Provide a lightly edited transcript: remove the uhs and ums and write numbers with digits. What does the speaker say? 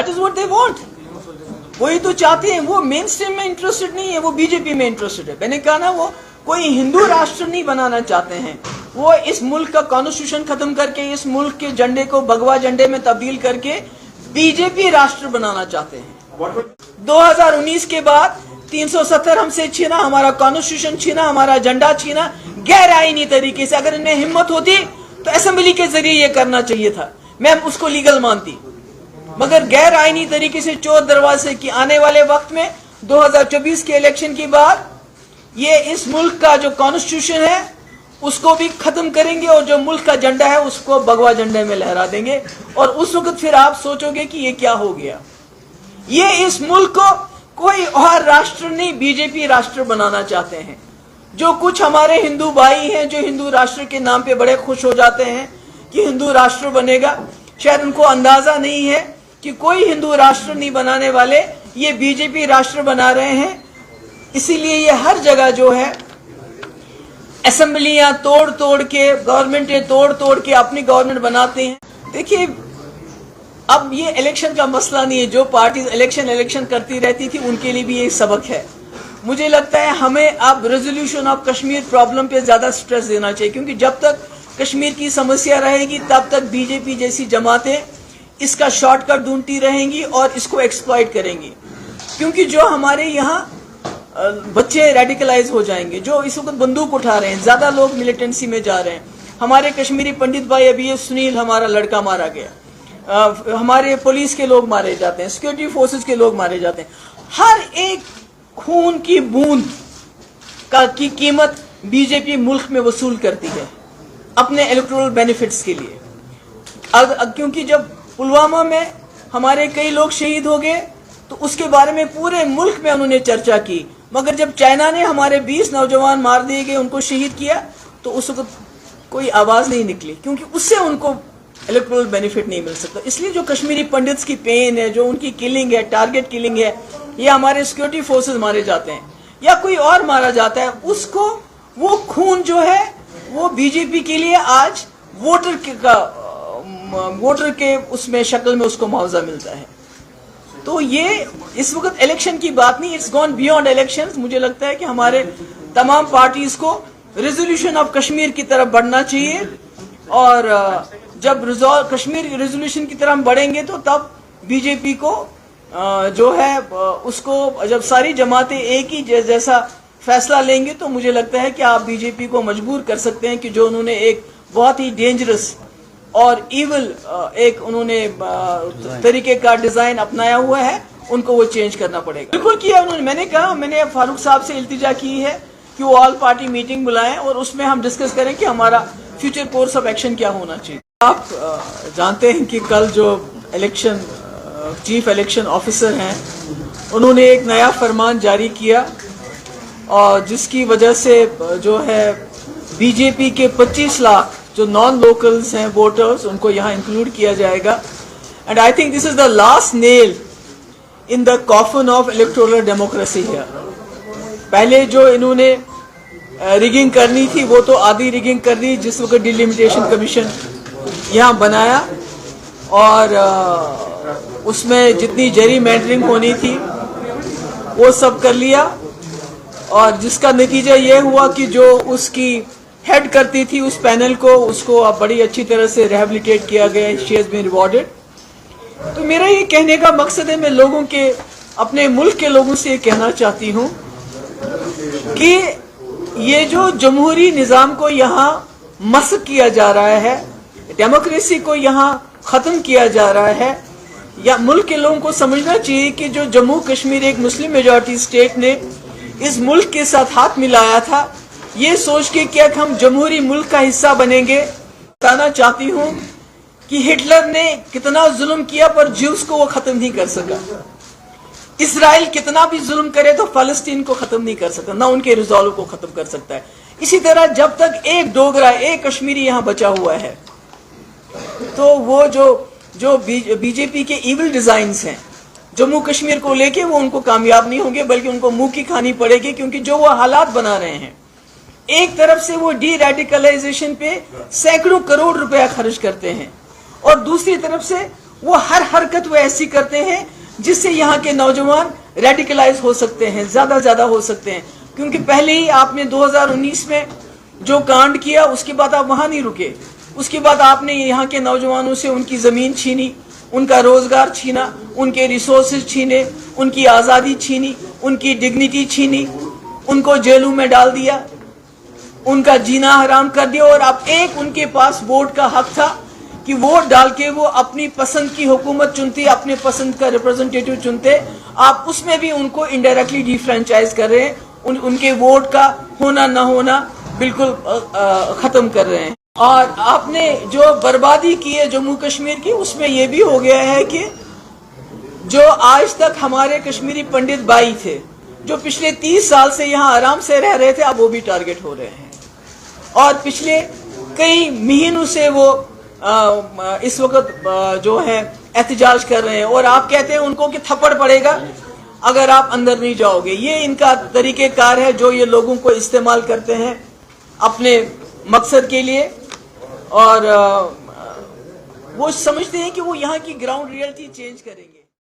That is what they want, वही तो चाहते हैं। वो मेन स्ट्रीम में इंटरेस्टेड नहीं है, वो बीजेपी में इंटरेस्टेड है। मैंने कहा ना, वो कोई हिंदू राष्ट्र नहीं बनाना चाहते हैं। वो इस मुल्क का कॉन्स्टिट्यूशन खत्म करके, इस मुल्क के झंडे को भगवा झंडे में तब्दील करके बीजेपी राष्ट्र बनाना चाहते हैं। 2019 के बाद 370 हमसे छीना, हमारा कॉन्स्टिट्यूशन छीना, हमारा झंडा छीना गैर आईनी तरीके से। अगर इन्हें हिम्मत होती तो असेंबली के जरिए ये करना चाहिए था, मैं उसको लीगल मानती, मगर गैर आईनी तरीके से चोर दरवाजे की। आने वाले वक्त में 2024 के इलेक्शन के बाद ये इस मुल्क का जो कॉन्स्टिट्यूशन है उसको भी खत्म करेंगे और जो मुल्क का झंडा है उसको भगवा झंडे में लहरा देंगे। और उस वक्त फिर आप सोचोगे कि ये क्या हो गया। ये इस मुल्क को कोई और राष्ट्र नहीं, बीजेपी राष्ट्र बनाना चाहते हैं। जो कुछ हमारे हिंदू भाई हैं जो हिंदू राष्ट्र के नाम पे बड़े खुश हो जाते हैं कि हिंदू राष्ट्र बनेगा, शायद उनको अंदाजा नहीं है कि कोई हिंदू राष्ट्र नहीं बनाने वाले, ये बीजेपी राष्ट्र बना रहे हैं। इसीलिए ये हर जगह जो है असेंबलियां तोड़ तोड़ के, गवर्नमेंटें तोड़ तोड़ के अपनी गवर्नमेंट बनाते हैं। देखिए, अब ये इलेक्शन का मसला नहीं है। जो पार्टी इलेक्शन करती रहती थी उनके लिए भी ये सबक है। मुझे लगता है हमें अब रेजोल्यूशन ऑफ कश्मीर प्रॉब्लम पे ज्यादा स्ट्रेस देना चाहिए, क्योंकि जब तक कश्मीर की समस्या रहेगी तब तक बीजेपी जैसी जमातें इसका शॉर्टकट ढूंढती रहेंगी और इसको एक्सप्लॉइट करेंगी। क्योंकि जो हमारे यहाँ बच्चे रेडिकलाइज हो जाएंगे, जो इस वक्त बंदूक उठा रहे हैं, ज्यादा लोग मिलिटेंसी में जा रहे हैं। हमारे कश्मीरी पंडित भाई, अभी ये सुनील हमारा लड़का मारा गया, हमारे पुलिस के लोग मारे जाते हैं, सिक्योरिटी फोर्सेस के लोग मारे जाते हैं। हर एक खून की बूंद की कीमत बीजेपी मुल्क में वसूल करती है अपने इलेक्टोरल बेनिफिट्स के लिए। क्योंकि जब पुलवामा में हमारे कई लोग शहीद हो गए तो उसके बारे में पूरे मुल्क में उन्होंने चर्चा की, मगर जब चाइना ने हमारे 20 नौजवान मार दिए गए, उनको शहीद किया, तो उस वक्त कोई आवाज नहीं निकली, क्योंकि उससे उनको इलेक्टोरल बेनिफिट नहीं मिल सकता। इसलिए जो कश्मीरी पंडित्स की पेन है, जो उनकी किलिंग है, टारगेट किलिंग है, या हमारे सिक्योरिटी फोर्सेस मारे जाते हैं या कोई और मारा जाता है, उसको वो खून जो है वो बीजेपी के लिए आज वोटर के उसमें शक्ल में उसको मुआवजा मिलता है। तो ये इस वक्त इलेक्शन की बात नहीं, इट्स गॉन बियॉन्ड इलेक्शंस। मुझे लगता है कि हमारे तमाम पार्टीज को रेजोल्यूशन ऑफ कश्मीर की तरफ बढ़ना चाहिए, और जब कश्मीर रेजोल्यूशन की तरफ बढ़ेंगे तो तब बीजेपी को जो है उसको, जब सारी जमातें एक ही जैसा फैसला लेंगे तो मुझे लगता है कि आप बीजेपी को मजबूर कर सकते हैं कि जो उन्होंने एक बहुत ही डेंजरस और इविल एक उन्होंने तरीके का डिजाइन अपनाया हुआ है, उनको वो चेंज करना पड़ेगा। बिल्कुल किया उन्होंने। मैंने कहा, मैंने फारूक साहब से इल्तिजा की है कि वो ऑल पार्टी मीटिंग बुलाएं और उसमें हम डिस्कस करें कि हमारा फ्यूचर कोर्स ऑफ एक्शन क्या होना चाहिए। आप जानते हैं कि कल जो इलेक्शन चीफ इलेक्शन ऑफिसर हैं उन्होंने एक नया फरमान जारी किया, और जिसकी वजह से जो है बीजेपी के 25 लाख जो नॉन लोकल्स हैं वोटर्स, उनको यहाँ इंक्लूड किया जाएगा। And I think this is the last nail in the coffin of electoral democracy here. पहले जो इन्होंने रिगिंग करनी थी वो तो आधी रिगिंग कर दी, जिस वक्त डिलिमिटेशन कमीशन यहाँ बनाया, और उसमें जितनी जेरीमैंडरिंग होनी थी वो सब कर लिया, और जिसका नतीजा ये हुआ कि जो उसकी हेड करती थी उस पैनल को, उसको अब बड़ी अच्छी तरह से रिहेबिलिटेट किया गया, शी हैज बीन रिवॉर्डेड। तो मेरा ये कहने का मकसद है, मैं लोगों के, अपने मुल्क के लोगों से ये कहना चाहती हूँ कि ये जो जमहूरी निज़ाम को यहाँ मस्क किया जा रहा है, डेमोक्रेसी को यहाँ खत्म किया जा रहा है, या मुल्क के लोगों को समझना चाहिए कि जो जम्मू कश्मीर एक मुस्लिम मेजॉरिटी स्टेट ने इस मुल्क के साथ हाथ मिलाया था, ये सोच के क्या हम जमहूरी मुल्क का हिस्सा बनेंगे। बताना चाहती हूँ कि हिटलर ने कितना जुल्म किया पर ज्यूस को वो खत्म नहीं कर सका। इसराइल कितना भी जुल्म करे तो फलस्तीन को खत्म नहीं कर सकता, ना उनके रिजॉल्व को खत्म कर सकता है। इसी तरह जब तक एक डोगरा, एक कश्मीरी यहाँ बचा हुआ है, तो वो जो बीजेपी के इविल डिजाइन्स हैं जम्मू कश्मीर को लेके, वो उनको कामयाब नहीं होंगे, बल्कि उनको मुंह की खानी पड़ेगी। क्योंकि जो वो हालात बना रहे हैं, एक तरफ से वो डी रेडिकलाइजेशन पे सैकड़ों करोड़ रुपया खर्च करते हैं, और दूसरी तरफ से وہ ہر حرکت وہ ایسی کرتے ہیں جس سے یہاں کے نوجوان ریڈیکلائز ہو سکتے ہیں, زیادہ ہو سکتے ہیں. کیونکہ پہلے ہی آپ نے 2019 میں جو کانڈ کیا اس کے بعد آپ وہاں نہیں رکے. اس کے بعد آپ نے یہاں کے نوجوانوں سے ان کی زمین چھینی, ان کا روزگار چھینا, ان کے ریسورسز چھینے, ان کی آزادی چھینی, ان کی ڈگنیٹی چھینی, ان کو جیلوں میں ڈال دیا, ان کا جینا حرام کر دیا. اور اب ایک ان کے پاس ووٹ کا حق تھا کہ ووٹ ڈال کے وہ اپنی پسند کی حکومت چنتے, اپنے پسند کا ریپرزنٹیٹو چنتے. آپ اس میں بھی ان کو انڈائریکٹلی ڈی فرینچائز کر رہے ہیں, ان کے ووٹ کا ہونا نہ ہونا بالکل ختم کر رہے ہیں. اور آپ نے جو بربادی کی ہے جموں کشمیر کی, اس میں یہ بھی ہو گیا ہے کہ جو آج تک ہمارے کشمیری پنڈت بھائی تھے جو پچھلے 30 سال سے یہاں آرام سے رہ رہے تھے, اب وہ بھی ٹارگٹ ہو رہے ہیں. اور پچھلے کئی مہینوں سے وہ اس وقت جو ہے احتجاج کر رہے ہیں, اور آپ کہتے ہیں ان کو کہ تھپڑ پڑے گا اگر آپ اندر نہیں جاؤ گے. یہ ان کا طریقہ کار ہے جو یہ لوگوں کو استعمال کرتے ہیں اپنے مقصد کے لیے, اور وہ سمجھتے ہیں کہ وہ یہاں کی گراؤنڈ ریئلٹی چینج کریں گے.